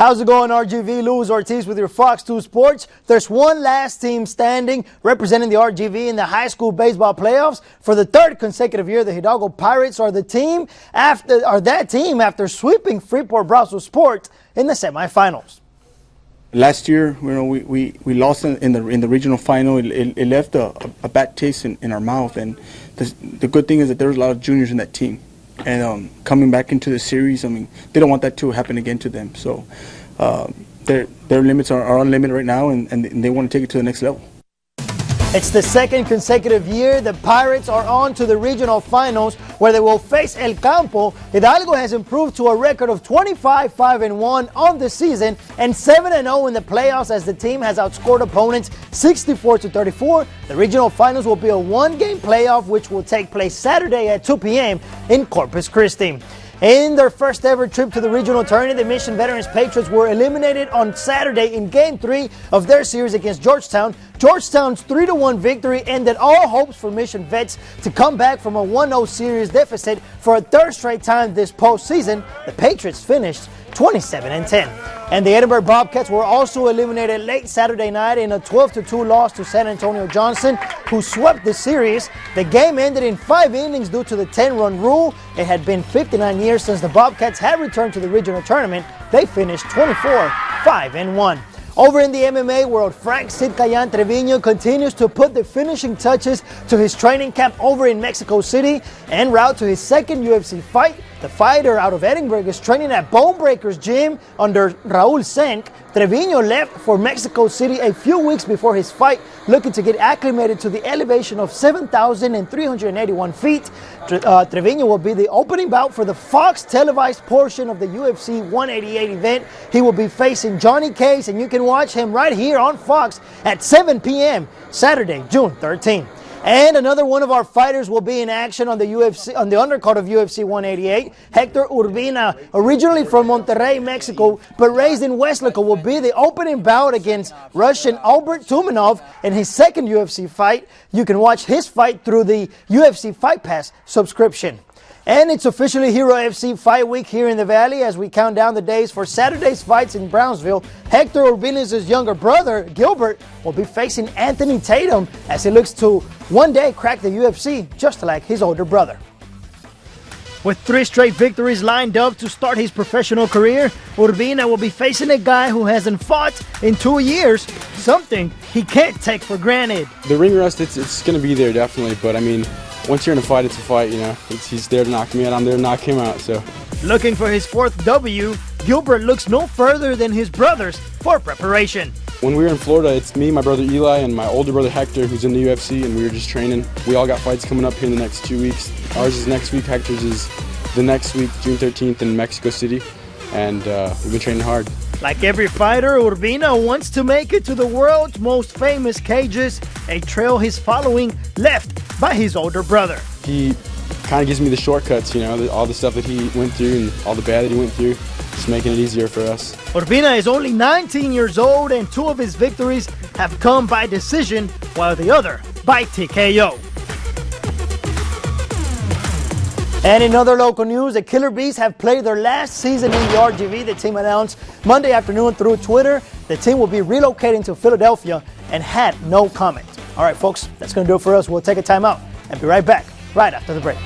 How's it going, RGV? Luis Ortiz with your Fox 2 Sports. There's one last team standing representing the RGV in the high school baseball playoffs. For the third consecutive year, the Hidalgo Pirates are that team after sweeping Freeport Brussels Sport in the semifinals. Last year, we lost in the regional final. It left a bad taste in our mouth, and the good thing is that there was a lot of juniors in that team. And coming back into the series, I mean, they don't want that to happen again to them. So their limits are on limit right now, and they want to take it to the next level. It's the second consecutive year the Pirates are on to the regional finals where they will face El Campo. Hidalgo has improved to a record of 25-5-1 on the season and 7-0 in the playoffs as the team has outscored opponents 64-34. The regional finals will be a one-game playoff which will take place Saturday at 2 p.m. in Corpus Christi. In their first ever trip to the regional tournament, the Mission Veterans Patriots were eliminated on Saturday in Game 3 of their series against Georgetown. Georgetown's 3-1 victory ended all hopes for Mission Vets to come back from a 1-0 series deficit for a third straight time this postseason. The Patriots finished 27-10. And the Edinburgh Bobcats were also eliminated late Saturday night in a 12-2 loss to San Antonio Johnson, who swept the series. The game ended in 5 innings due to the 10-run rule. It had been 59 years since the Bobcats had returned to the regional tournament. They finished 24-5-1. Over in the MMA world, Frank Sid Kayan Trevino continues to put the finishing touches to his training camp over in Mexico City en route to his second UFC fight. The fighter out of Edinburgh is training at Bone Breakers Gym under Raul Senk. Trevino left for Mexico City a few weeks before his fight, looking to get acclimated to the elevation of 7,381 feet. Trevino will be the opening bout for the Fox televised portion of the UFC 188 event. He will be facing Johnny Case, and you can watch him right here on Fox at 7 p.m. Saturday, June 13th. And another one of our fighters will be in action on the undercard of UFC 188. Hector Urbina, originally from Monterrey, Mexico, but raised in Westlaco, will be the opening bout against Russian Albert Tumenov in his second UFC fight. You can watch his fight through the UFC Fight Pass subscription. And it's officially Hero FC Fight Week here in the Valley as we count down the days for Saturday's fights in Brownsville. Hector Urbina's younger brother, Gilbert, will be facing Anthony Tatum as he looks to one day crack the UFC just like his older brother. With 3 straight victories lined up to start his professional career, Urbina will be facing a guy who hasn't fought in 2 years, something he can't take for granted. The ring rust, it's going to be there definitely, but I mean, once you're in a fight, it's a fight, you know. He's there to knock me out, I'm there to knock him out, so. Looking for his 4th W, Gilbert looks no further than his brothers for preparation. When we were in Florida, it's me, my brother Eli, and my older brother Hector, who's in the UFC, and we were just training. We all got fights coming up here in the next 2 weeks. Ours is next week, Hector's is the next week, June 13th in Mexico City, and we've been training hard. Like every fighter, Urbina wants to make it to the world's most famous cages, a trail he's following left by his older brother. He kind of gives me the shortcuts, you know, all the stuff that he went through and all the bad that he went through, just making it easier for us. Urbina is only 19 years old, and 2 of his victories have come by decision, while the other by TKO. And in other local news, the Killer Bees have played their last season in the RGV. The team announced Monday afternoon through Twitter the team will be relocating to Philadelphia and had no comment. All right, folks, that's going to do it for us. We'll take a timeout and be right back right after the break.